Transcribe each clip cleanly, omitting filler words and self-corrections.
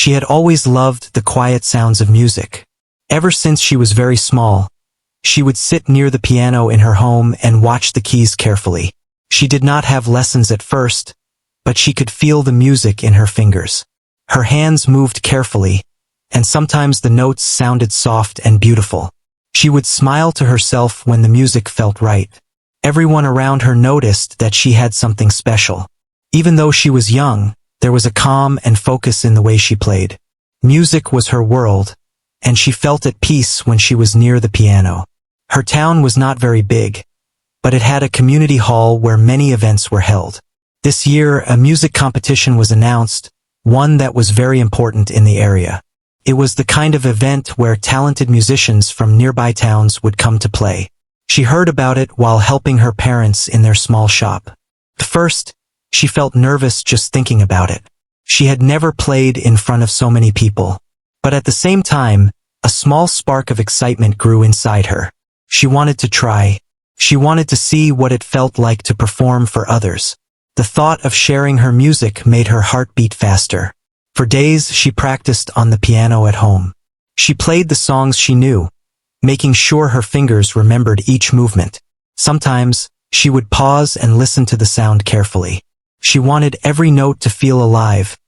She had always loved the quiet sounds of music. Ever since she was very small, she would sit near the piano in her home and watch the keys carefully. She did not have lessons at first, but she could feel the music in her fingers. Her hands moved carefully, and sometimes the notes sounded soft and beautiful. She would smile to herself when the music felt right. Everyone around her noticed that she had something special. Even though she was young, there was a calm and focus in the way she played. Music was her world, and she felt at peace when she was near the piano. Her town was not very big, but it had a community hall where many events were held. This year, a music competition was announced, one that was very important in the area. It was the kind of event where talented musicians from nearby towns would come to play. She heard about it while helping her parents in their small shop. At first, she felt nervous just thinking about it. She had never played in front of so many people. But at the same time, a small spark of excitement grew inside her. She wanted to try. She wanted to see what it felt like to perform for others. The thought of sharing her music made her heart beat faster. For days, she practiced on the piano at home. She played the songs she knew, making sure her fingers remembered each movement. Sometimes, she would pause and listen to the sound carefully. She wanted every note to feel alive,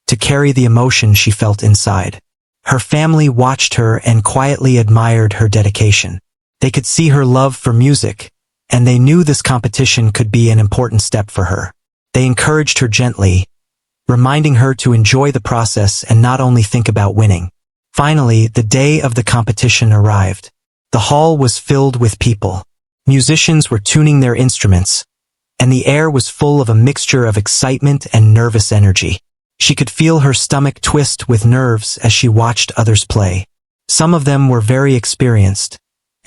to carry the emotion she felt inside. Her family watched her and quietly admired her dedication. They could see her love for music, and they knew this competition could be an important step for her. They encouraged her gently, reminding her to enjoy the process and not only think about winning. Finally, the day of the competition arrived. The hall was filled with people. Musicians were tuning their instruments, and the air was full of a mixture of excitement and nervous energy. She could feel her stomach twist with nerves as she watched others play. Some of them were very experienced,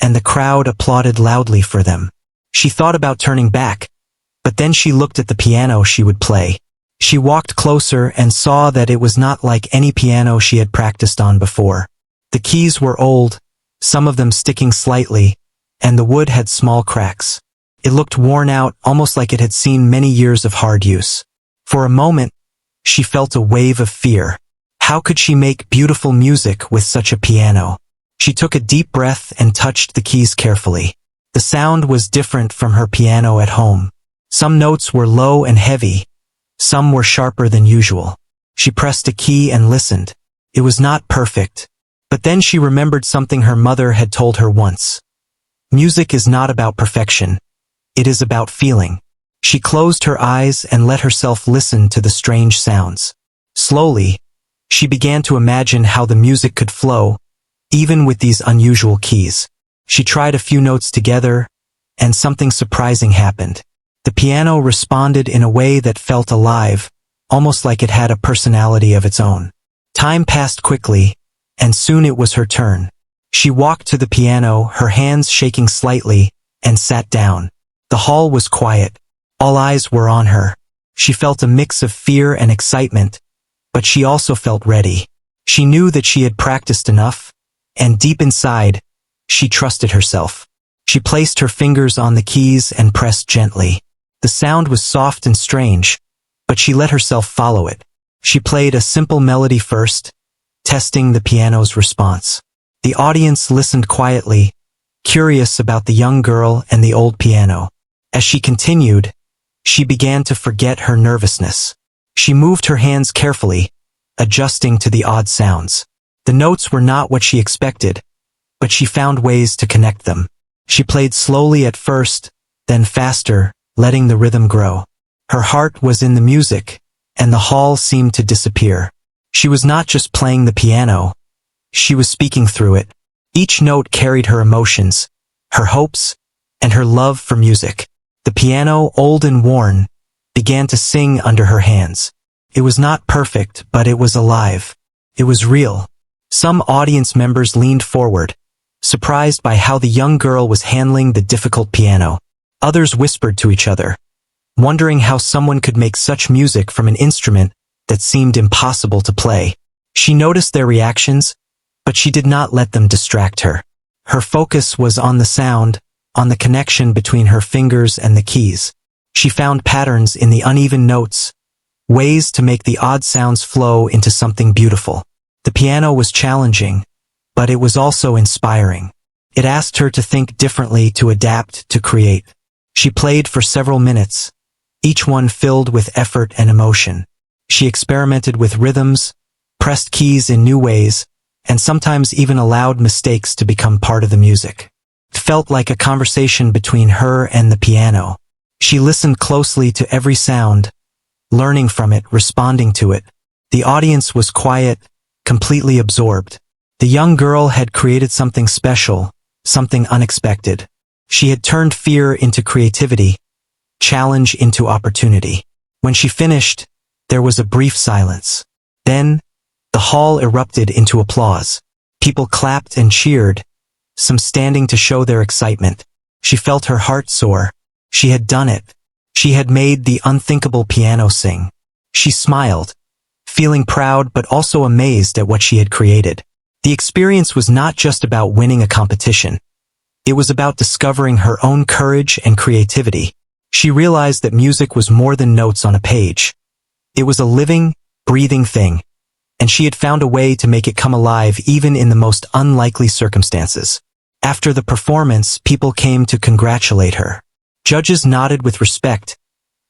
and the crowd applauded loudly for them. She thought about turning back, but then she looked at the piano she would play. She walked closer and saw that it was not like any piano she had practiced on before. The keys were old, some of them sticking slightly, and the wood had small cracks. It looked worn out, almost like it had seen many years of hard use. For a moment, she felt a wave of fear. How could she make beautiful music with such a piano? She took a deep breath and touched the keys carefully. The sound was different from her piano at home. Some notes were low and heavy. Some were sharper than usual. She pressed a key and listened. It was not perfect. But then she remembered something her mother had told her once. Music is not about perfection. It is about feeling. She closed her eyes and let herself listen to the strange sounds. Slowly, she began to imagine how the music could flow, even with these unusual keys. She tried a few notes together, and something surprising happened. The piano responded in a way that felt alive, almost like it had a personality of its own. Time passed quickly, and soon it was her turn. She walked to the piano, her hands shaking slightly, and sat down. The hall was quiet. All eyes were on her. She felt a mix of fear and excitement, but she also felt ready. She knew that she had practiced enough, and deep inside, she trusted herself. She placed her fingers on the keys and pressed gently. The sound was soft and strange, but she let herself follow it. She played a simple melody first, testing the piano's response. The audience listened quietly, curious about the young girl and the old piano. As she continued, she began to forget her nervousness. She moved her hands carefully, adjusting to the odd sounds. The notes were not what she expected, but she found ways to connect them. She played slowly at first, then faster, letting the rhythm grow. Her heart was in the music, and the hall seemed to disappear. She was not just playing the piano, she was speaking through it. Each note carried her emotions, her hopes, and her love for music. The piano, old and worn, began to sing under her hands. It was not perfect, but it was alive. It was real. Some audience members leaned forward, surprised by how the young girl was handling the difficult piano. Others whispered to each other, wondering how someone could make such music from an instrument that seemed impossible to play. She noticed their reactions, but she did not let them distract her. Her focus was on the sound, on the connection between her fingers and the keys. She found patterns in the uneven notes, ways to make the odd sounds flow into something beautiful. The piano was challenging, but it was also inspiring. It asked her to think differently, to adapt, to create. She played for several minutes, each one filled with effort and emotion. She experimented with rhythms, pressed keys in new ways, and sometimes even allowed mistakes to become part of the music. It felt like a conversation between her and the piano. She listened closely to every sound, learning from it, responding to it. The audience was quiet, completely absorbed. The young girl had created something special, something unexpected. She had turned fear into creativity, challenge into opportunity. When she finished, there was a brief silence. Then, the hall erupted into applause. People clapped and cheered, some standing to show their excitement. She felt her heart soar. She had done it. She had made the unthinkable piano sing. She smiled, feeling proud but also amazed at what she had created. The experience was not just about winning a competition. It was about discovering her own courage and creativity. She realized that music was more than notes on a page. It was a living, breathing thing, and she had found a way to make it come alive even in the most unlikely circumstances. After the performance, people came to congratulate her. Judges nodded with respect,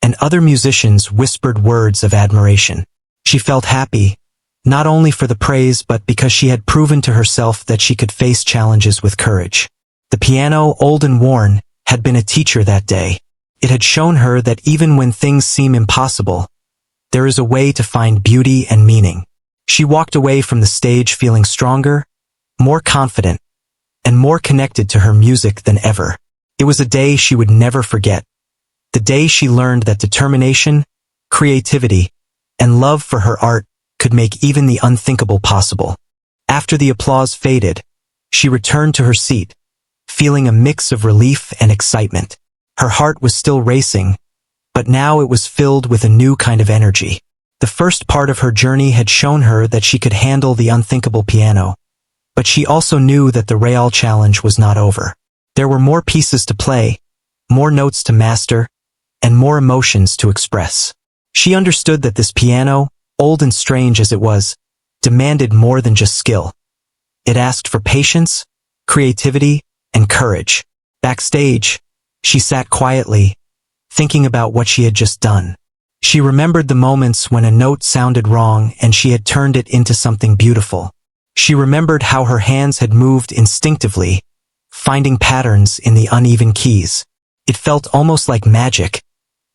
and other musicians whispered words of admiration. She felt happy, not only for the praise but because she had proven to herself that she could face challenges with courage. The piano, old and worn, had been a teacher that day. It had shown her that even when things seem impossible, there is a way to find beauty and meaning. She walked away from the stage feeling stronger, more confident, and more connected to her music than ever. It was a day she would never forget. The day she learned that determination, creativity, and love for her art could make even the unthinkable possible. After the applause faded, she returned to her seat, feeling a mix of relief and excitement. Her heart was still racing, but now it was filled with a new kind of energy. The first part of her journey had shown her that she could handle the unthinkable piano, but she also knew that the Real challenge was not over. There were more pieces to play, more notes to master, and more emotions to express. She understood that this piano, old and strange as it was, demanded more than just skill. It asked for patience, creativity, and courage. Backstage, she sat quietly, thinking about what she had just done. She remembered the moments when a note sounded wrong and she had turned it into something beautiful. She remembered how her hands had moved instinctively, finding patterns in the uneven keys. It felt almost like magic,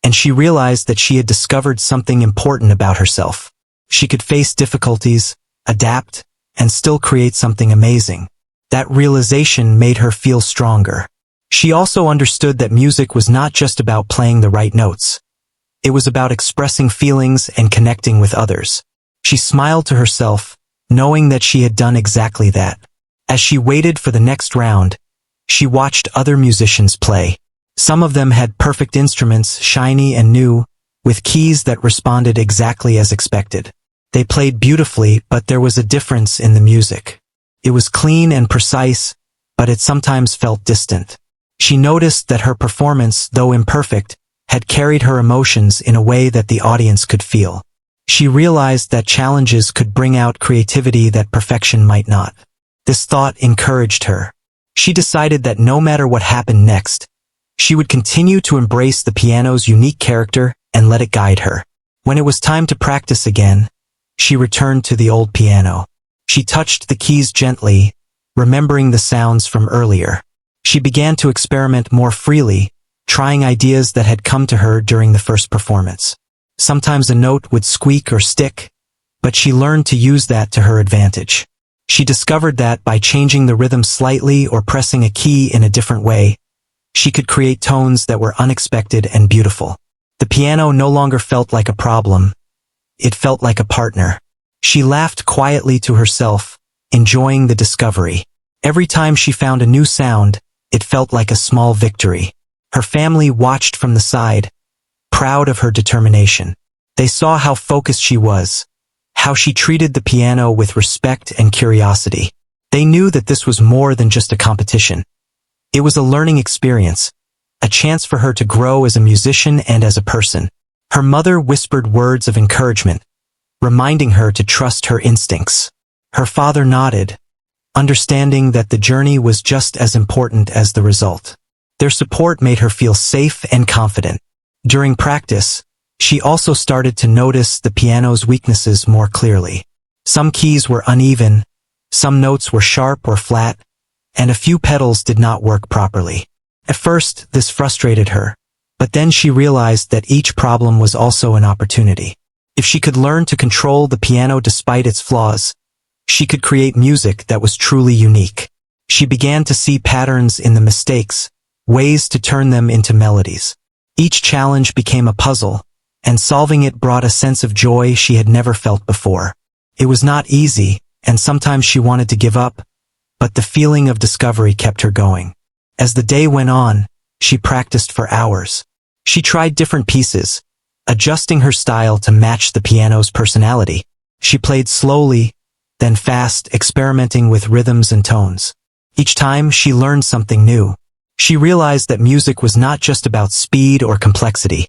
and she realized that she had discovered something important about herself. She could face difficulties, adapt, and still create something amazing. That realization made her feel stronger. She also understood that music was not just about playing the right notes. It was about expressing feelings and connecting with others. She smiled to herself, knowing that she had done exactly that. As she waited for the next round, she watched other musicians play. Some of them had perfect instruments, shiny and new, with keys that responded exactly as expected. They played beautifully, but there was a difference in the music. It was clean and precise, but it sometimes felt distant. She noticed that her performance, though imperfect, had carried her emotions in a way that the audience could feel. She realized that challenges could bring out creativity that perfection might not. This thought encouraged her. She decided that no matter what happened next, she would continue to embrace the piano's unique character and let it guide her. When it was time to practice again, she returned to the old piano. She touched the keys gently, remembering the sounds from earlier. She began to experiment more freely, trying ideas that had come to her during the first performance. Sometimes a note would squeak or stick, but she learned to use that to her advantage. She discovered that by changing the rhythm slightly or pressing a key in a different way, she could create tones that were unexpected and beautiful. The piano no longer felt like a problem. It felt like a partner. She laughed quietly to herself, enjoying the discovery. Every time she found a new sound, it felt like a small victory. Her family watched from the side, proud of her determination. They saw how focused she was, how she treated the piano with respect and curiosity. They knew that this was more than just a competition. It was a learning experience, a chance for her to grow as a musician and as a person. Her mother whispered words of encouragement, reminding her to trust her instincts. Her father nodded, understanding that the journey was just as important as the result. Their support made her feel safe and confident. During practice, she also started to notice the piano's weaknesses more clearly. Some keys were uneven, some notes were sharp or flat, and a few pedals did not work properly. At first, this frustrated her, but then she realized that each problem was also an opportunity. If she could learn to control the piano despite its flaws, she could create music that was truly unique. She began to see patterns in the mistakes, ways to turn them into melodies. Each challenge became a puzzle, and solving it brought a sense of joy she had never felt before. It was not easy, and sometimes she wanted to give up, but the feeling of discovery kept her going. As the day went on, she practiced for hours. She tried different pieces, adjusting her style to match the piano's personality. She played slowly, then fast, experimenting with rhythms and tones. Each time, she learned something new. She realized that music was not just about speed or complexity.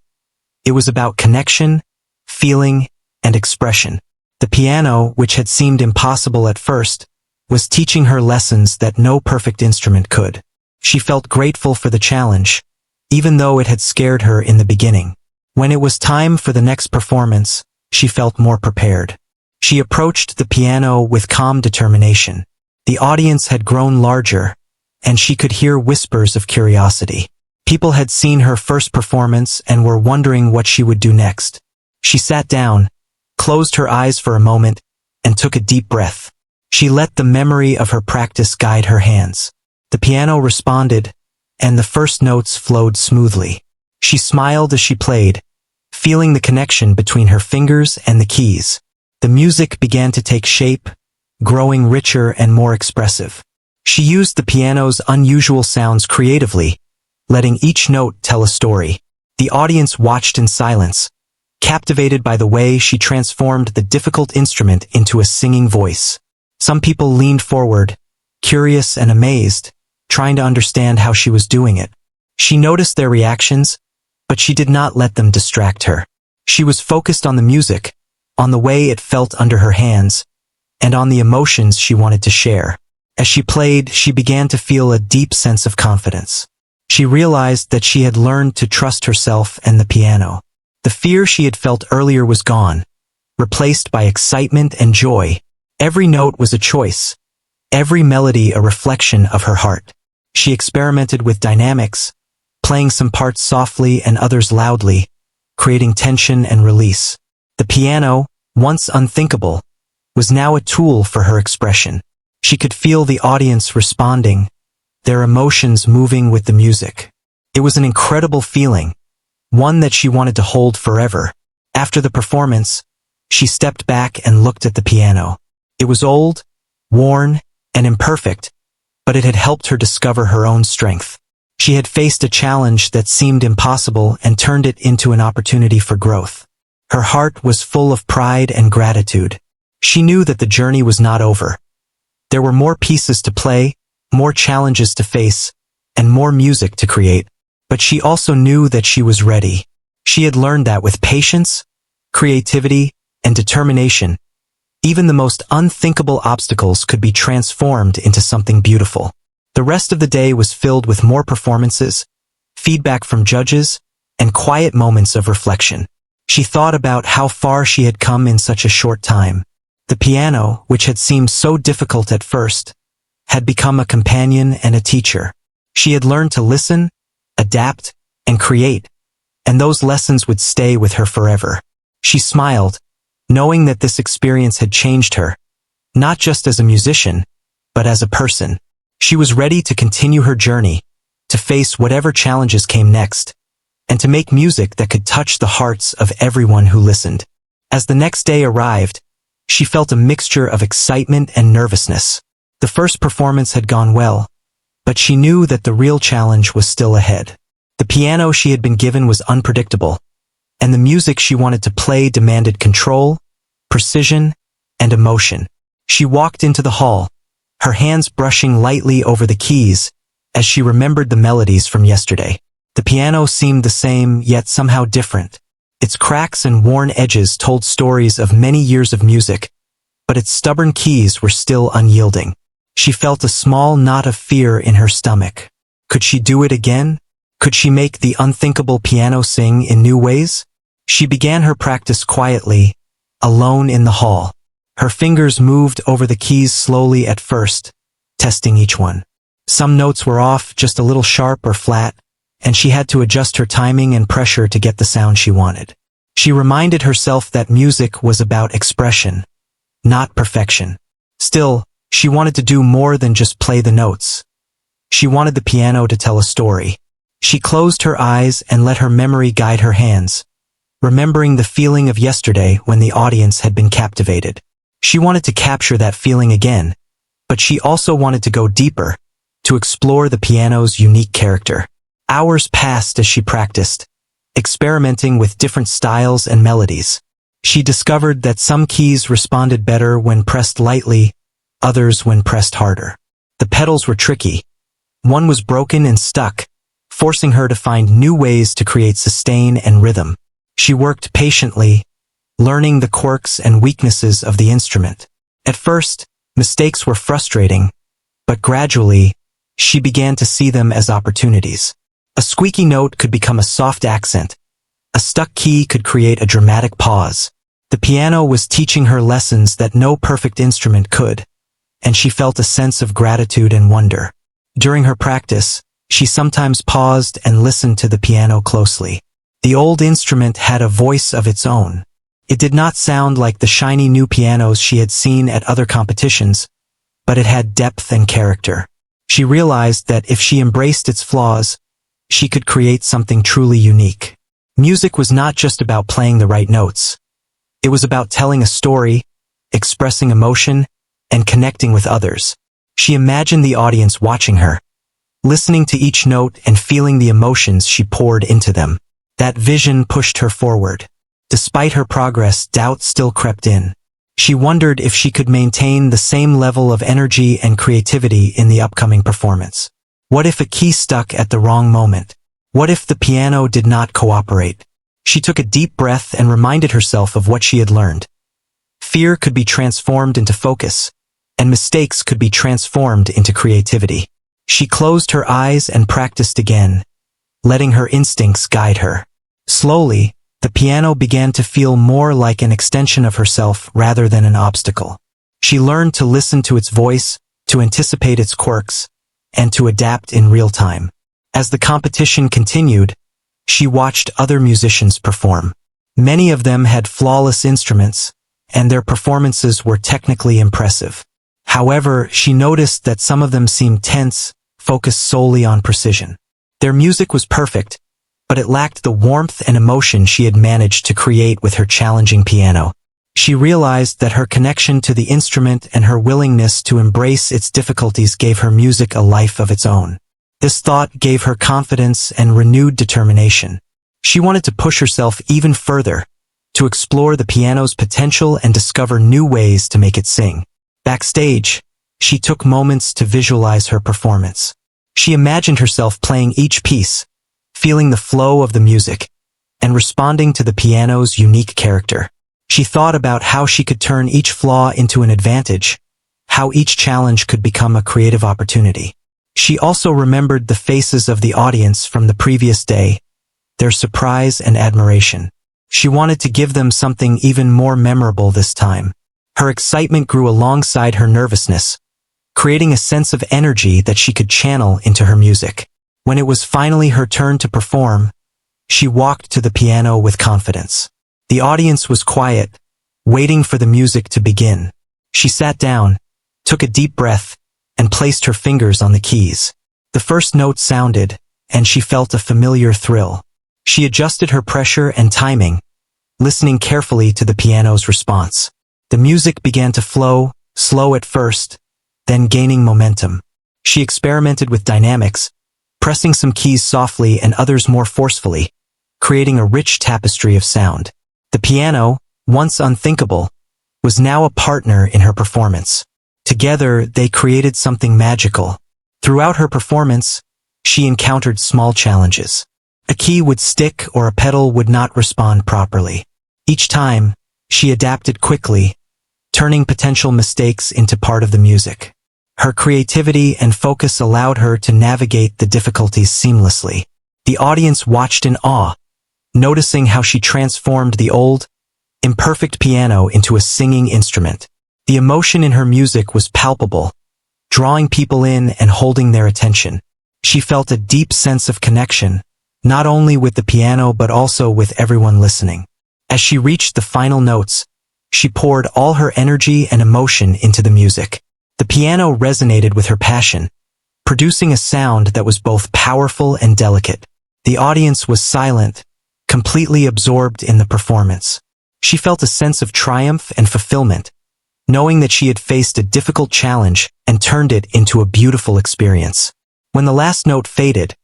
It was about connection, feeling, and expression. The piano, which had seemed impossible at first, was teaching her lessons that no perfect instrument could. She felt grateful for the challenge, even though it had scared her in the beginning. When it was time for the next performance, she felt more prepared. She approached the piano with calm determination. The audience had grown larger, and she could hear whispers of curiosity. People had seen her first performance and were wondering what she would do next. She sat down, closed her eyes for a moment, and took a deep breath. She let the memory of her practice guide her hands. The piano responded, and the first notes flowed smoothly. She smiled as she played, feeling the connection between her fingers and the keys. The music began to take shape, growing richer and more expressive. She used the piano's unusual sounds creatively, letting each note tell a story. The audience watched in silence, captivated by the way she transformed the difficult instrument into a singing voice. Some people leaned forward, curious and amazed, trying to understand how she was doing it. She noticed their reactions, but she did not let them distract her. She was focused on the music, on the way it felt under her hands, and on the emotions she wanted to share. As she played, she began to feel a deep sense of confidence. She realized that she had learned to trust herself and the piano. The fear she had felt earlier was gone, replaced by excitement and joy. Every note was a choice, every melody a reflection of her heart. She experimented with dynamics, playing some parts softly and others loudly, creating tension and release. The piano, once unthinkable, was now a tool for her expression. She could feel the audience responding, their emotions moving with the music. It was an incredible feeling, one that she wanted to hold forever. After the performance, she stepped back and looked at the piano. It was old, worn, and imperfect, but it had helped her discover her own strength. She had faced a challenge that seemed impossible and turned it into an opportunity for growth. Her heart was full of pride and gratitude. She knew that the journey was not over. There were more pieces to play, more challenges to face, and more music to create. But she also knew that she was ready. She had learned that with patience, creativity, and determination, even the most unthinkable obstacles could be transformed into something beautiful. The rest of the day was filled with more performances, feedback from judges, and quiet moments of reflection. She thought about how far she had come in such a short time. The piano, which had seemed so difficult at first, had become a companion and a teacher. She had learned to listen, adapt, and create, and those lessons would stay with her forever. She smiled, knowing that this experience had changed her, not just as a musician, but as a person. She was ready to continue her journey, to face whatever challenges came next, and to make music that could touch the hearts of everyone who listened. As the next day arrived, she felt a mixture of excitement and nervousness. The first performance had gone well, but she knew that the real challenge was still ahead. The piano she had been given was unpredictable, and the music she wanted to play demanded control, precision, and emotion. She walked into the hall, her hands brushing lightly over the keys as she remembered the melodies from yesterday. The piano seemed the same, yet somehow different. Its cracks and worn edges told stories of many years of music, but its stubborn keys were still unyielding. She felt a small knot of fear in her stomach. Could she do it again? Could she make the unthinkable piano sing in new ways? She began her practice quietly, alone in the hall. Her fingers moved over the keys slowly at first, testing each one. Some notes were off, just a little sharp or flat, and she had to adjust her timing and pressure to get the sound she wanted. She reminded herself that music was about expression, not perfection. Still, she wanted to do more than just play the notes. She wanted the piano to tell a story. She closed her eyes and let her memory guide her hands, remembering the feeling of yesterday when the audience had been captivated. She wanted to capture that feeling again, but she also wanted to go deeper, to explore the piano's unique character. Hours passed as she practiced, experimenting with different styles and melodies. She discovered that some keys responded better when pressed lightly, others when pressed harder. The pedals were tricky. One was broken and stuck, forcing her to find new ways to create sustain and rhythm. She worked patiently, learning the quirks and weaknesses of the instrument. At first, mistakes were frustrating, but gradually, she began to see them as opportunities. A squeaky note could become a soft accent. A stuck key could create a dramatic pause. The piano was teaching her lessons that no perfect instrument could, and she felt a sense of gratitude and wonder. During her practice, she sometimes paused and listened to the piano closely. The old instrument had a voice of its own. It did not sound like the shiny new pianos she had seen at other competitions, but it had depth and character. She realized that if she embraced its flaws, she could create something truly unique. Music was not just about playing the right notes. It was about telling a story, expressing emotion, and connecting with others. She imagined the audience watching her, listening to each note and feeling the emotions she poured into them. That vision pushed her forward. Despite her progress, doubt still crept in. She wondered if she could maintain the same level of energy and creativity in the upcoming performance. What if a key stuck at the wrong moment? What if the piano did not cooperate? She took a deep breath and reminded herself of what she had learned. Fear could be transformed into focus, and mistakes could be transformed into creativity. She closed her eyes and practiced again, letting her instincts guide her. Slowly, the piano began to feel more like an extension of herself rather than an obstacle. She learned to listen to its voice, to anticipate its quirks, and to adapt in real time. As the competition continued, she watched other musicians perform. Many of them had flawless instruments, and their performances were technically impressive. However, she noticed that some of them seemed tense, focused solely on precision. Their music was perfect, but it lacked the warmth and emotion she had managed to create with her challenging piano. She realized that her connection to the instrument and her willingness to embrace its difficulties gave her music a life of its own. This thought gave her confidence and renewed determination. She wanted to push herself even further, to explore the piano's potential and discover new ways to make it sing. Backstage, she took moments to visualize her performance. She imagined herself playing each piece, feeling the flow of the music, and responding to the piano's unique character. She thought about how she could turn each flaw into an advantage, how each challenge could become a creative opportunity. She also remembered the faces of the audience from the previous day, their surprise and admiration. She wanted to give them something even more memorable this time. Her excitement grew alongside her nervousness, creating a sense of energy that she could channel into her music. When it was finally her turn to perform, she walked to the piano with confidence. The audience was quiet, waiting for the music to begin. She sat down, took a deep breath, and placed her fingers on the keys. The first note sounded, and she felt a familiar thrill. She adjusted her pressure and timing, listening carefully to the piano's response. The music began to flow, slow at first, then gaining momentum. She experimented with dynamics, pressing some keys softly and others more forcefully, creating a rich tapestry of sound. The piano, once unthinkable, was now a partner in her performance. Together, they created something magical. Throughout her performance, she encountered small challenges. A key would stick or a pedal would not respond properly. Each time, she adapted quickly, turning potential mistakes into part of the music. Her creativity and focus allowed her to navigate the difficulties seamlessly. The audience watched in awe, noticing how she transformed the old, imperfect piano into a singing instrument. The emotion in her music was palpable, drawing people in and holding their attention. She felt a deep sense of connection, not only with the piano but also with everyone listening. As she reached the final notes, she poured all her energy and emotion into the music. The piano resonated with her passion, producing a sound that was both powerful and delicate. The audience was silent, completely absorbed in the performance. She felt a sense of triumph and fulfillment, knowing that she had faced a difficult challenge and turned it into a beautiful experience. When the last note faded,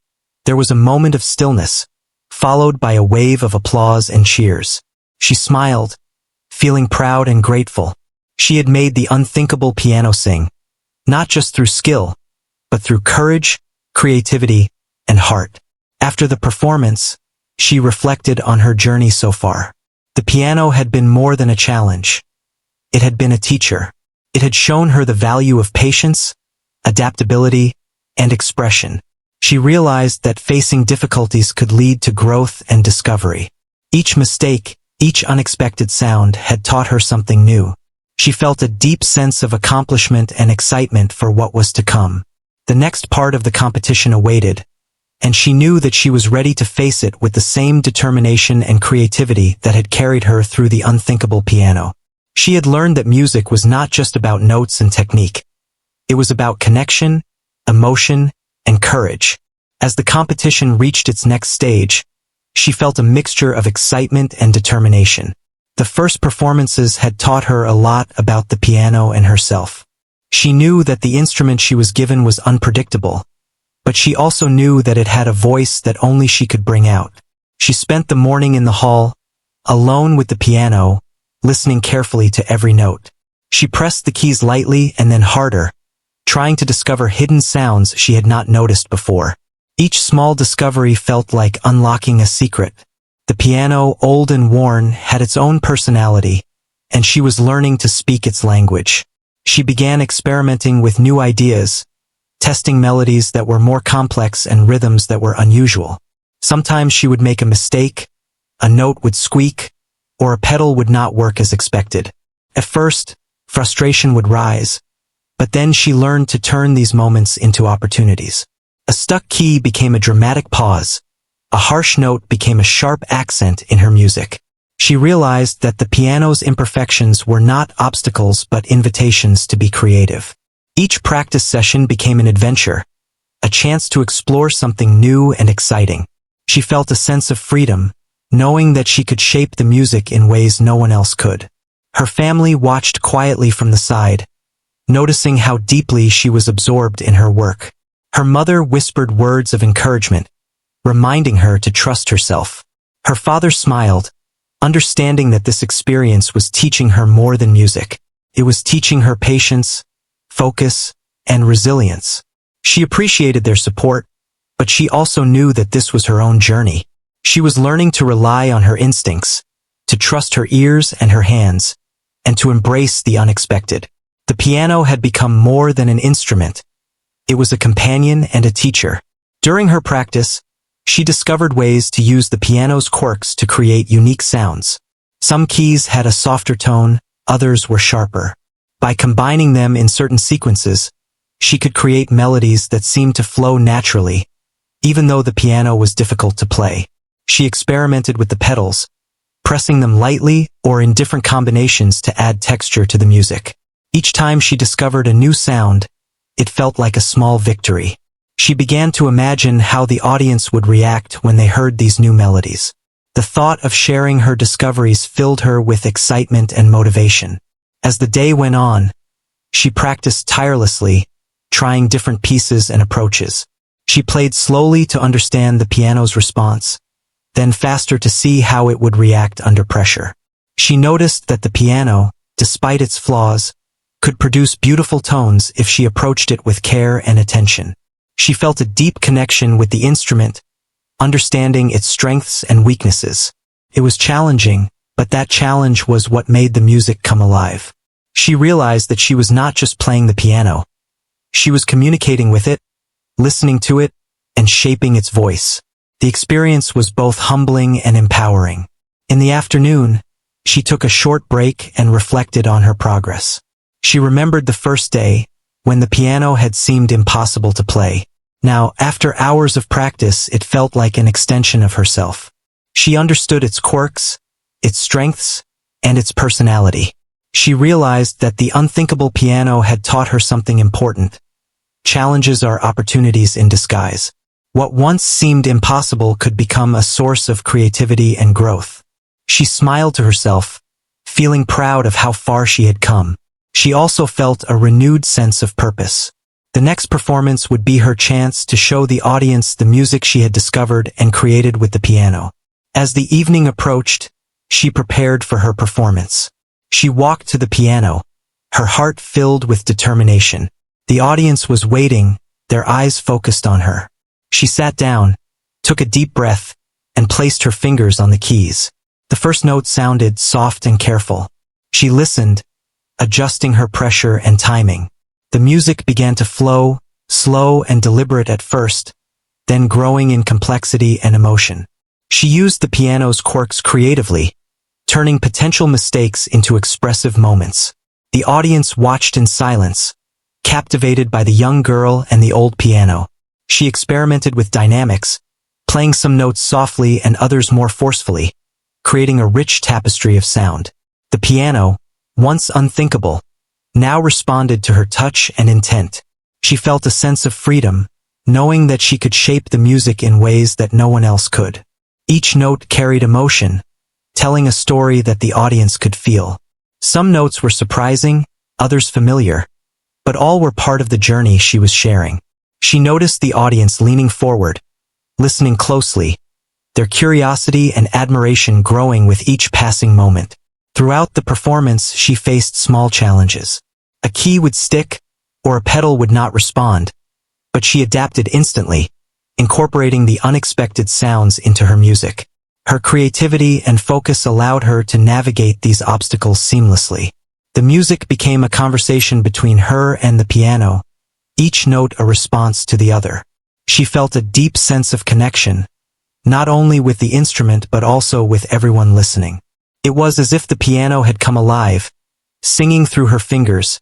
there was a moment of stillness, followed by a wave of applause and cheers. She smiled, feeling proud and grateful. She had made the unthinkable piano sing, not just through skill, but through courage, creativity, and heart. After the performance, she reflected on her journey so far. The piano had been more than a challenge. It had been a teacher. It had shown her the value of patience, adaptability, and expression. She realized that facing difficulties could lead to growth and discovery. Each mistake, each unexpected sound had taught her something new. She felt a deep sense of accomplishment and excitement for what was to come. The next part of the competition awaited, and she knew that she was ready to face it with the same determination and creativity that had carried her through the unthinkable piano. She had learned that music was not just about notes and technique. It was about connection, emotion, and courage. As the competition reached its next stage, she felt a mixture of excitement and determination. The first performances had taught her a lot about the piano and herself. She knew that the instrument she was given was unpredictable, but she also knew that it had a voice that only she could bring out. She spent the morning in the hall, alone with the piano, listening carefully to every note. She pressed the keys lightly and then harder, trying to discover hidden sounds she had not noticed before. Each small discovery felt like unlocking a secret. The piano, old and worn, had its own personality, and she was learning to speak its language. She began experimenting with new ideas, testing melodies that were more complex and rhythms that were unusual. Sometimes she would make a mistake, a note would squeak, or a pedal would not work as expected. At first, frustration would rise, but then she learned to turn these moments into opportunities. A stuck key became a dramatic pause. A harsh note became a sharp accent in her music. She realized that the piano's imperfections were not obstacles but invitations to be creative. Each practice session became an adventure, a chance to explore something new and exciting. She felt a sense of freedom, knowing that she could shape the music in ways no one else could. Her family watched quietly from the side, noticing how deeply she was absorbed in her work. Her mother whispered words of encouragement, reminding her to trust herself. Her father smiled, understanding that this experience was teaching her more than music. It was teaching her patience, focus, and resilience. She appreciated their support, but she also knew that this was her own journey. She was learning to rely on her instincts, to trust her ears and her hands, and to embrace the unexpected. The piano had become more than an instrument. It was a companion and a teacher. During her practice, she discovered ways to use the piano's quirks to create unique sounds. Some keys had a softer tone, others were sharper. By combining them in certain sequences, she could create melodies that seemed to flow naturally, even though the piano was difficult to play. She experimented with the pedals, pressing them lightly or in different combinations to add texture to the music. Each time she discovered a new sound, it felt like a small victory. She began to imagine how the audience would react when they heard these new melodies. The thought of sharing her discoveries filled her with excitement and motivation. As the day went on, she practiced tirelessly, trying different pieces and approaches. She played slowly to understand the piano's response, then faster to see how it would react under pressure. She noticed that the piano, despite its flaws, could produce beautiful tones if she approached it with care and attention. She felt a deep connection with the instrument, understanding its strengths and weaknesses. It was challenging, but that challenge was what made the music come alive. She realized that she was not just playing the piano. She was communicating with it, listening to it, and shaping its voice. The experience was both humbling and empowering. In the afternoon, she took a short break and reflected on her progress. She remembered the first day, when the piano had seemed impossible to play. Now, after hours of practice, it felt like an extension of herself. She understood its quirks, its strengths, and its personality. She realized that the unthinkable piano had taught her something important. Challenges are opportunities in disguise. What once seemed impossible could become a source of creativity and growth. She smiled to herself, feeling proud of how far she had come. She also felt a renewed sense of purpose. The next performance would be her chance to show the audience the music she had discovered and created with the piano. As the evening approached, she prepared for her performance. She walked to the piano, her heart filled with determination. The audience was waiting, their eyes focused on her. She sat down, took a deep breath, and placed her fingers on the keys. The first note sounded soft and careful. She listened, adjusting her pressure and timing. The music began to flow, slow and deliberate at first, then growing in complexity and emotion. She used the piano's quirks creatively, turning potential mistakes into expressive moments. The audience watched in silence, captivated by the young girl and the old piano. She experimented with dynamics, playing some notes softly and others more forcefully, creating a rich tapestry of sound. The piano, once unthinkable, now responded to her touch and intent. She felt a sense of freedom, knowing that she could shape the music in ways that no one else could. Each note carried emotion, telling a story that the audience could feel. Some notes were surprising, others familiar, but all were part of the journey she was sharing. She noticed the audience leaning forward, listening closely, their curiosity and admiration growing with each passing moment. Throughout the performance, she faced small challenges. A key would stick, or a pedal would not respond, but she adapted instantly, incorporating the unexpected sounds into her music. Her creativity and focus allowed her to navigate these obstacles seamlessly. The music became a conversation between her and the piano, each note a response to the other. She felt a deep sense of connection, not only with the instrument but also with everyone listening. It was as if the piano had come alive, singing through her fingers,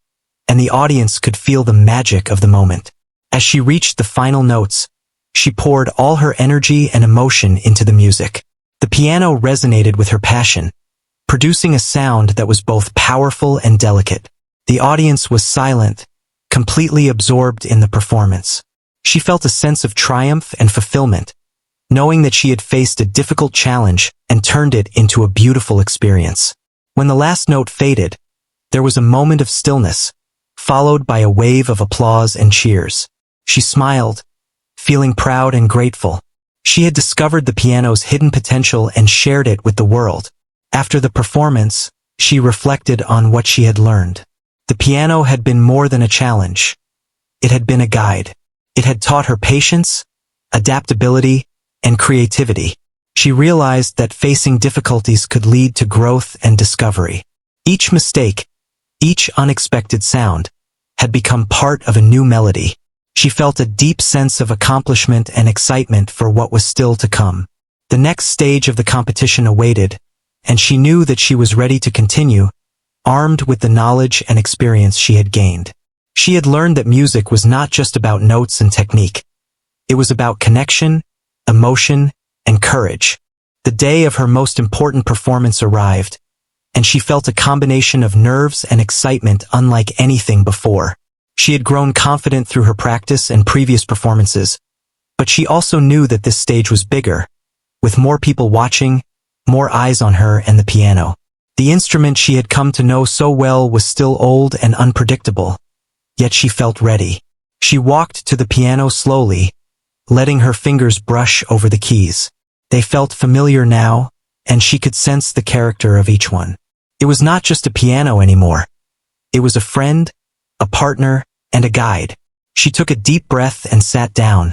and the audience could feel the magic of the moment. As she reached the final notes, she poured all her energy and emotion into the music. The piano resonated with her passion, producing a sound that was both powerful and delicate. The audience was silent, completely absorbed in the performance. She felt a sense of triumph and fulfillment, knowing that she had faced a difficult challenge and turned it into a beautiful experience. When the last note faded, there was a moment of stillness, followed by a wave of applause and cheers. She smiled, feeling proud and grateful. She had discovered the piano's hidden potential and shared it with the world. After the performance, she reflected on what she had learned. The piano had been more than a challenge. It had been a guide. It had taught her patience, adaptability, and creativity. She realized that facing difficulties could lead to growth and discovery. Each mistake, each unexpected sound, had become part of a new melody. She felt a deep sense of accomplishment and excitement for what was still to come. The next stage of the competition awaited, and she knew that she was ready to continue, armed with the knowledge and experience she had gained. She had learned that music was not just about notes and technique. It was about connection, emotion, and courage. The day of her most important performance arrived, and she felt a combination of nerves and excitement unlike anything before. She had grown confident through her practice and previous performances, but she also knew that this stage was bigger, with more people watching, more eyes on her and the piano. The instrument she had come to know so well was still old and unpredictable, yet she felt ready. She walked to the piano slowly, letting her fingers brush over the keys. They felt familiar now, and she could sense the character of each one. It was not just a piano anymore. It was a friend, a partner, and a guide. She took a deep breath and sat down,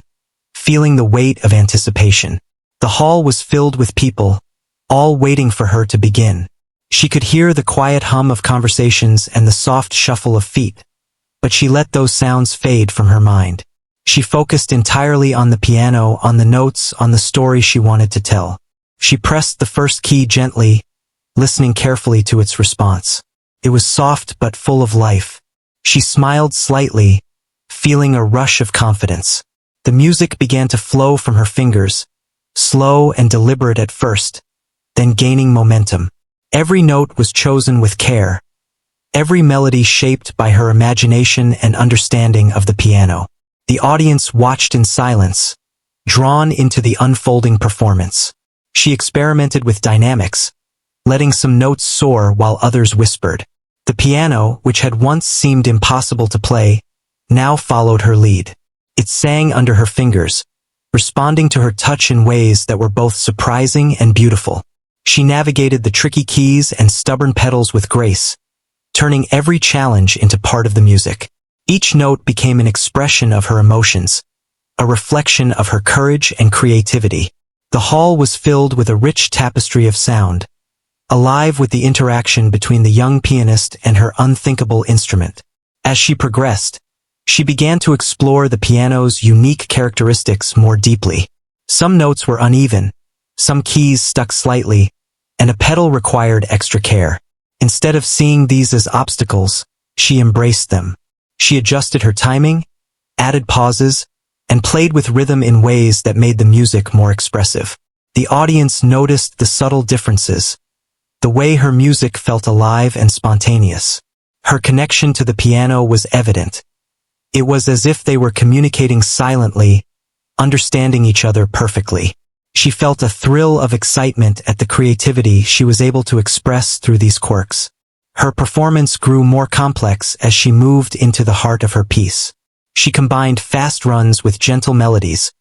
feeling the weight of anticipation. The hall was filled with people, all waiting for her to begin. She could hear the quiet hum of conversations and the soft shuffle of feet, but she let those sounds fade from her mind. She focused entirely on the piano, on the notes, on the story she wanted to tell. She pressed the first key gently, listening carefully to its response. It was soft but full of life. She smiled slightly, feeling a rush of confidence. The music began to flow from her fingers, slow and deliberate at first, then gaining momentum. Every note was chosen with care, every melody shaped by her imagination and understanding of the piano. The audience watched in silence, drawn into the unfolding performance. She experimented with dynamics, letting some notes soar while others whispered. The piano, which had once seemed impossible to play, now followed her lead. It sang under her fingers, responding to her touch in ways that were both surprising and beautiful. She navigated the tricky keys and stubborn pedals with grace, turning every challenge into part of the music. Each note became an expression of her emotions, a reflection of her courage and creativity. The hall was filled with a rich tapestry of sound, alive with the interaction between the young pianist and her unthinkable instrument. As she progressed, she began to explore the piano's unique characteristics more deeply. Some notes were uneven, some keys stuck slightly, and a pedal required extra care. Instead of seeing these as obstacles, she embraced them. She adjusted her timing, added pauses, and played with rhythm in ways that made the music more expressive. The audience noticed the subtle differences, the way her music felt alive and spontaneous. Her connection to the piano was evident. It was as if they were communicating silently, understanding each other perfectly. She felt a thrill of excitement at the creativity she was able to express through these quirks. Her performance grew more complex as she moved into the heart of her piece. She combined fast runs with gentle melodies,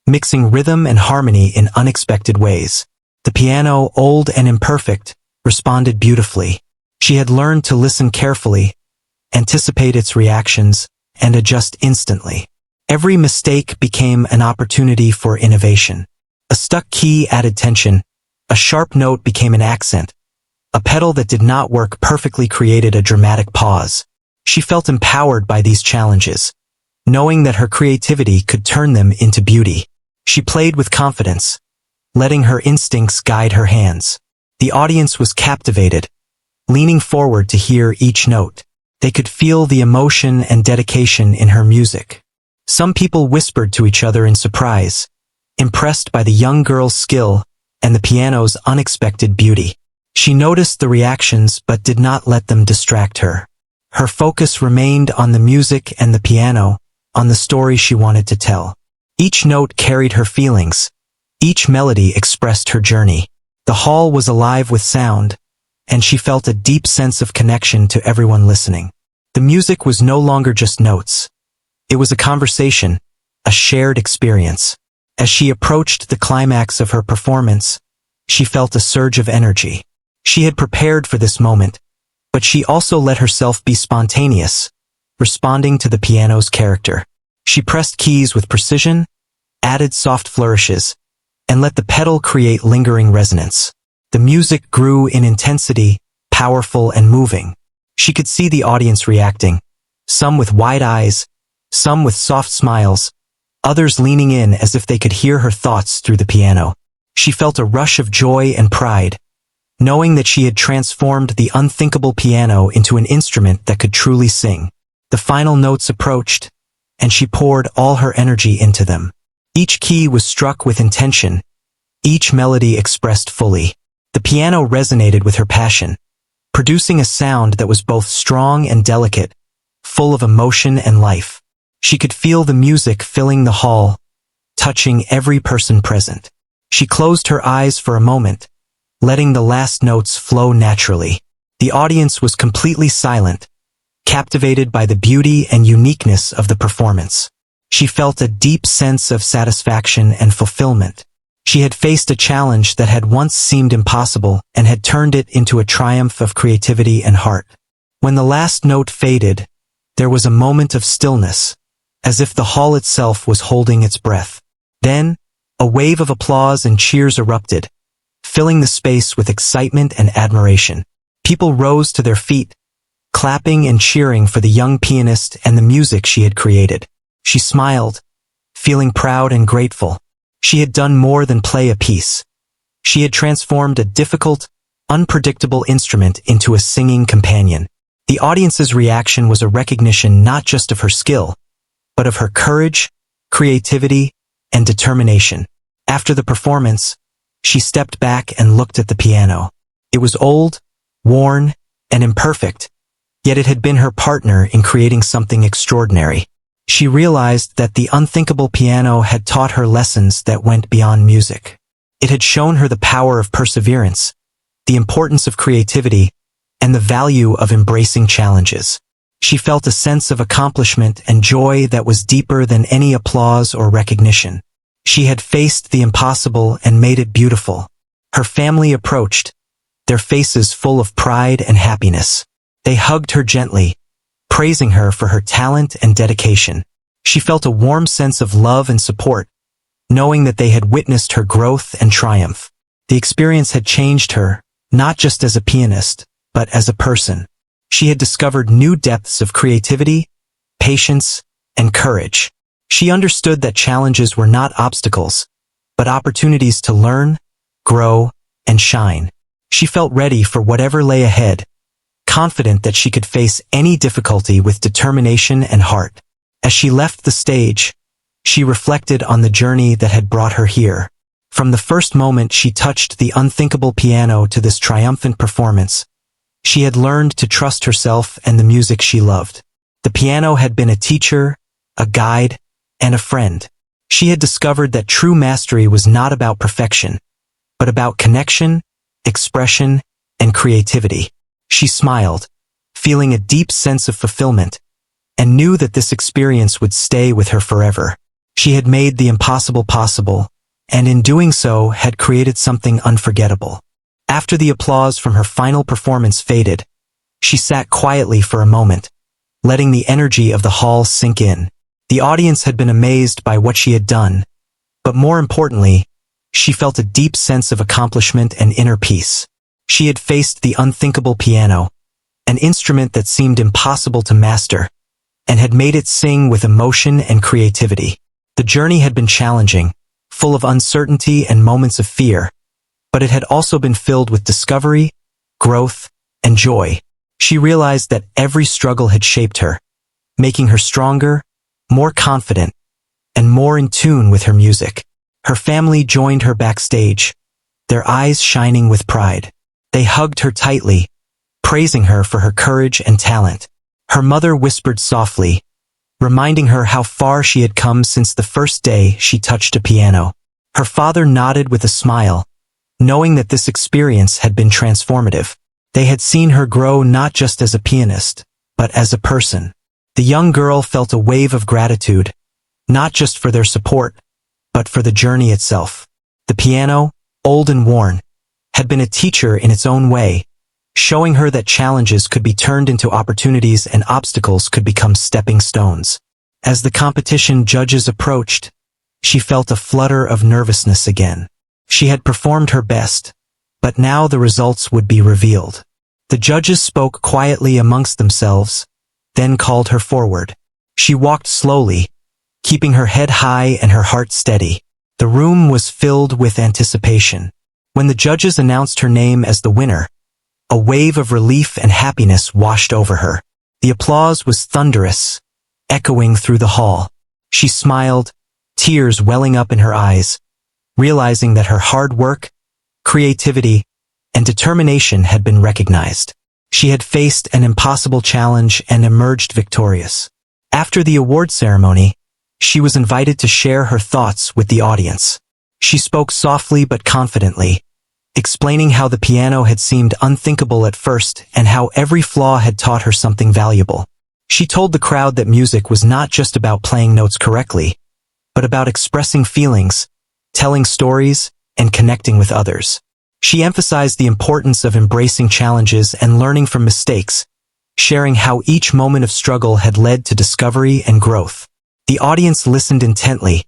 mixing rhythm and harmony in unexpected ways. The piano, old and imperfect, responded beautifully. She had learned to listen carefully, anticipate its reactions, and adjust instantly. Every mistake became an opportunity for innovation. A stuck key added tension, a sharp note became an accent, a pedal that did not work perfectly created a dramatic pause. She felt empowered by these challenges, knowing that her creativity could turn them into beauty. She played with confidence, letting her instincts guide her hands. The audience was captivated, leaning forward to hear each note. They could feel the emotion and dedication in her music. Some people whispered to each other in surprise, impressed by the young girl's skill and the piano's unexpected beauty. She noticed the reactions but did not let them distract her. Her focus remained on the music and the piano, on the story she wanted to tell. Each note carried her feelings. Each melody expressed her journey. The hall was alive with sound, and she felt a deep sense of connection to everyone listening. The music was no longer just notes. It was a conversation, a shared experience. As she approached the climax of her performance, she felt a surge of energy. She had prepared for this moment, but she also let herself be spontaneous, responding to the piano's character. She pressed keys with precision, added soft flourishes, and let the pedal create lingering resonance. The music grew in intensity, powerful and moving. She could see the audience reacting, some with wide eyes, some with soft smiles, others leaning in as if they could hear her thoughts through the piano. She felt a rush of joy and pride, knowing that she had transformed the unthinkable piano into an instrument that could truly sing. The final notes approached, and she poured all her energy into them. Each key was struck with intention, each melody expressed fully. The piano resonated with her passion, producing a sound that was both strong and delicate, full of emotion and life. She could feel the music filling the hall, touching every person present. She closed her eyes for a moment, letting the last notes flow naturally. The audience was completely silent, captivated by the beauty and uniqueness of the performance. She felt a deep sense of satisfaction and fulfillment. She had faced a challenge that had once seemed impossible and had turned it into a triumph of creativity and heart. When the last note faded, there was a moment of stillness, as if the hall itself was holding its breath. Then, A wave of applause and cheers erupted, filling the space with excitement and admiration. People rose to their feet, clapping and cheering for the young pianist and the music she had created. She smiled, feeling proud and grateful. She had done more than play a piece. She had transformed a difficult, unpredictable instrument into a singing companion. The audience's reaction was a recognition not just of her skill, but of her courage, creativity, and determination. After the performance, she stepped back and looked at the piano. It was old, worn, and imperfect, yet it had been her partner in creating something extraordinary. She realized that the unthinkable piano had taught her lessons that went beyond music. It had shown her the power of perseverance, the importance of creativity, and the value of embracing challenges. She felt a sense of accomplishment and joy that was deeper than any applause or recognition. She had faced the impossible and made it beautiful. Her family approached, their faces full of pride and happiness. They hugged her gently, praising her for her talent and dedication. She felt a warm sense of love and support, knowing that they had witnessed her growth and triumph. The experience had changed her, not just as a pianist, but as a person. She had discovered new depths of creativity, patience, and courage. She understood that challenges were not obstacles, but opportunities to learn, grow, and shine. She felt ready for whatever lay ahead, confident that she could face any difficulty with determination and heart. As she left the stage, she reflected on the journey that had brought her here. From the first moment she touched the unthinkable piano to this triumphant performance, she had learned to trust herself and the music she loved. The piano had been a teacher, a guide, and a friend. She had discovered that true mastery was not about perfection, but about connection, expression, and creativity. She smiled, feeling a deep sense of fulfillment, and knew that this experience would stay with her forever. She had made the impossible possible, and in doing so had created something unforgettable. After the applause from her final performance faded, she sat quietly for a moment, letting the energy of the hall sink in. The audience had been amazed by what she had done, but more importantly, she felt a deep sense of accomplishment and inner peace. She had faced the unthinkable piano, an instrument that seemed impossible to master, and had made it sing with emotion and creativity. The journey had been challenging, full of uncertainty and moments of fear, but it had also been filled with discovery, growth, and joy. She realized that every struggle had shaped her, making her stronger, more confident, and more in tune with her music. Her family joined her backstage, their eyes shining with pride. They hugged her tightly, praising her for her courage and talent. Her mother whispered softly, reminding her how far she had come since the first day she touched a piano. Her father nodded with a smile, knowing that this experience had been transformative. They had seen her grow not just as a pianist, but as a person. The young girl felt a wave of gratitude, not just for their support, but for the journey itself. The piano, old and worn, had been a teacher in its own way, showing her that challenges could be turned into opportunities and obstacles could become stepping stones. As the competition judges approached, she felt a flutter of nervousness again. She had performed her best, but now the results would be revealed. The judges spoke quietly amongst themselves, then called her forward. She walked slowly, keeping her head high and her heart steady. The room was filled with anticipation. When the judges announced her name as the winner, a wave of relief and happiness washed over her. The applause was thunderous, echoing through the hall. She smiled, tears welling up in her eyes, realizing that her hard work, creativity, and determination had been recognized. She had faced an impossible challenge and emerged victorious. After the award ceremony, she was invited to share her thoughts with the audience. She spoke softly but confidently, explaining how the piano had seemed unthinkable at first and how every flaw had taught her something valuable. She told the crowd that music was not just about playing notes correctly, but about expressing feelings, telling stories, and connecting with others. She emphasized the importance of embracing challenges and learning from mistakes, sharing how each moment of struggle had led to discovery and growth. The audience listened intently,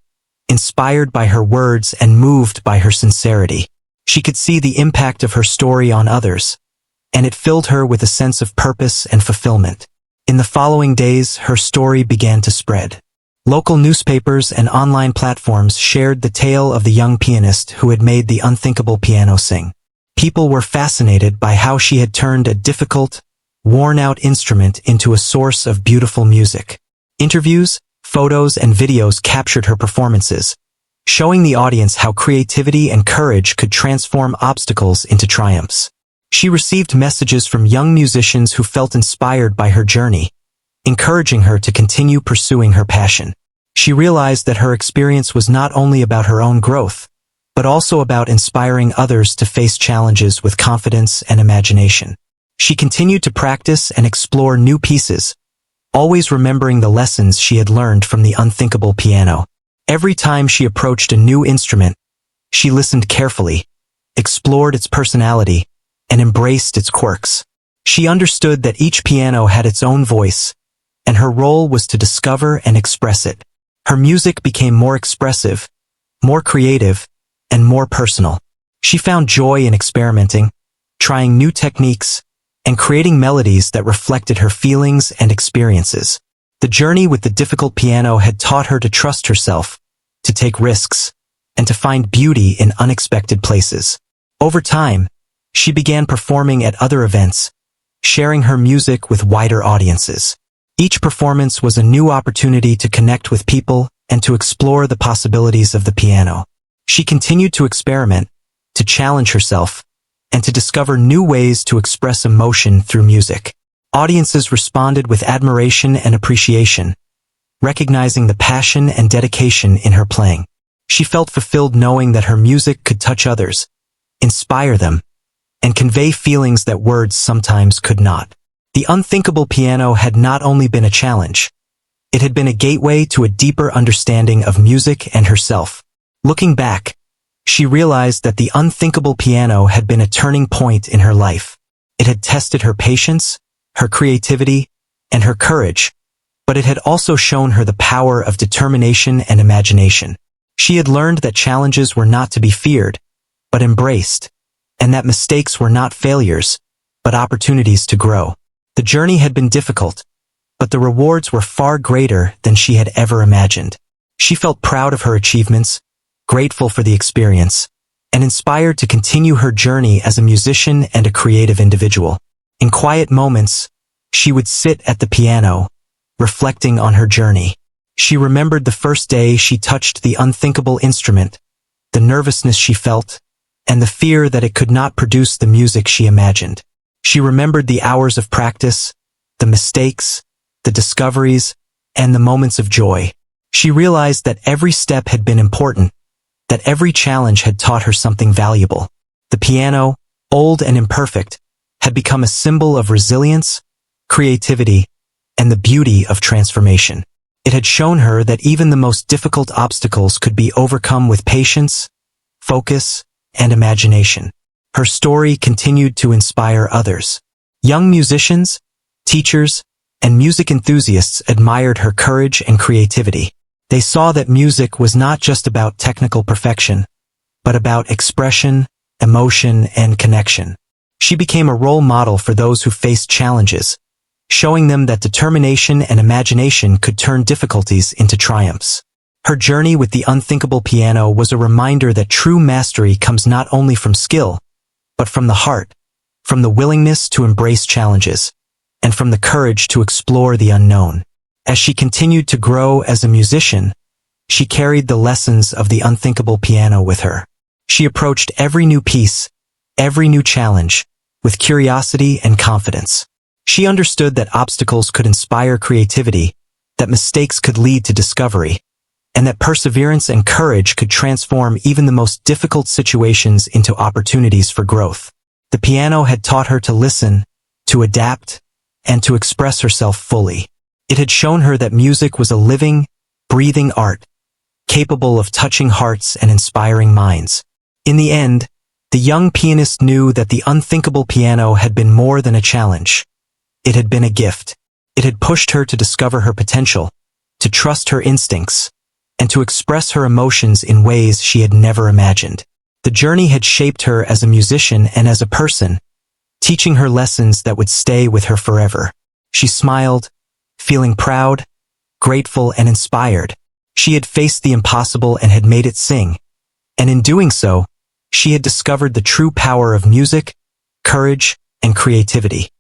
inspired by her words and moved by her sincerity. She could see the impact of her story on others, and it filled her with a sense of purpose and fulfillment. In the following days, her story began to spread. Local newspapers and online platforms shared the tale of the young pianist who had made the unthinkable piano sing. People were fascinated by how she had turned a difficult, worn-out instrument into a source of beautiful music. Interviews, photos, and videos captured her performances, showing the audience how creativity and courage could transform obstacles into triumphs. She received messages from young musicians who felt inspired by her journey, encouraging her to continue pursuing her passion. She realized that her experience was not only about her own growth, but also about inspiring others to face challenges with confidence and imagination. She continued to practice and explore new pieces, always remembering the lessons she had learned from the unthinkable piano. Every time she approached a new instrument, she listened carefully, explored its personality, and embraced its quirks. She understood that each piano had its own voice, and her role was to discover and express it. Her music became more expressive, more creative, and more personal. She found joy in experimenting, trying new techniques, and creating melodies that reflected her feelings and experiences. The journey with the difficult piano had taught her to trust herself, to take risks, and to find beauty in unexpected places. Over time, she began performing at other events, sharing her music with wider audiences. Each performance was a new opportunity to connect with people and to explore the possibilities of the piano. She continued to experiment, to challenge herself, and to discover new ways to express emotion through music. Audiences responded with admiration and appreciation, recognizing the passion and dedication in her playing. She felt fulfilled knowing that her music could touch others, inspire them, and convey feelings that words sometimes could not. The unthinkable piano had not only been a challenge, it had been a gateway to a deeper understanding of music and herself. Looking back, she realized that the unthinkable piano had been a turning point in her life. It had tested her patience, her creativity, and her courage, but it had also shown her the power of determination and imagination. She had learned that challenges were not to be feared, but embraced, and that mistakes were not failures, but opportunities to grow. The journey had been difficult, but the rewards were far greater than she had ever imagined. She felt proud of her achievements, grateful for the experience, and inspired to continue her journey as a musician and a creative individual. In quiet moments, she would sit at the piano, reflecting on her journey. She remembered the first day she touched the unthinkable instrument, the nervousness she felt, and the fear that it could not produce the music she imagined. She remembered the hours of practice, the mistakes, the discoveries, and the moments of joy. She realized that every step had been important, that every challenge had taught her something valuable. The piano, old and imperfect, had become a symbol of resilience, creativity, and the beauty of transformation. It had shown her that even the most difficult obstacles could be overcome with patience, focus, and imagination. Her story continued to inspire others. Young musicians, teachers, and music enthusiasts admired her courage and creativity. They saw that music was not just about technical perfection, but about expression, emotion, and connection. She became a role model for those who faced challenges, showing them that determination and imagination could turn difficulties into triumphs. Her journey with the unthinkable piano was a reminder that true mastery comes not only from skill, but from the heart, from the willingness to embrace challenges, and from the courage to explore the unknown. As she continued to grow as a musician, she carried the lessons of the unthinkable piano with her. She approached every new piece, every new challenge, with curiosity and confidence. She understood that obstacles could inspire creativity, that mistakes could lead to discovery, and that perseverance and courage could transform even the most difficult situations into opportunities for growth. The piano had taught her to listen, to adapt, and to express herself fully. It had shown her that music was a living, breathing art, capable of touching hearts and inspiring minds. In the end, the young pianist knew that the unthinkable piano had been more than a challenge. It had been a gift. It had pushed her to discover her potential, to trust her instincts, and to express her emotions in ways she had never imagined. The journey had shaped her as a musician and as a person, teaching her lessons that would stay with her forever. She smiled, feeling proud, grateful, and inspired. She had faced the impossible and had made it sing. And in doing so, she had discovered the true power of music, courage, and creativity.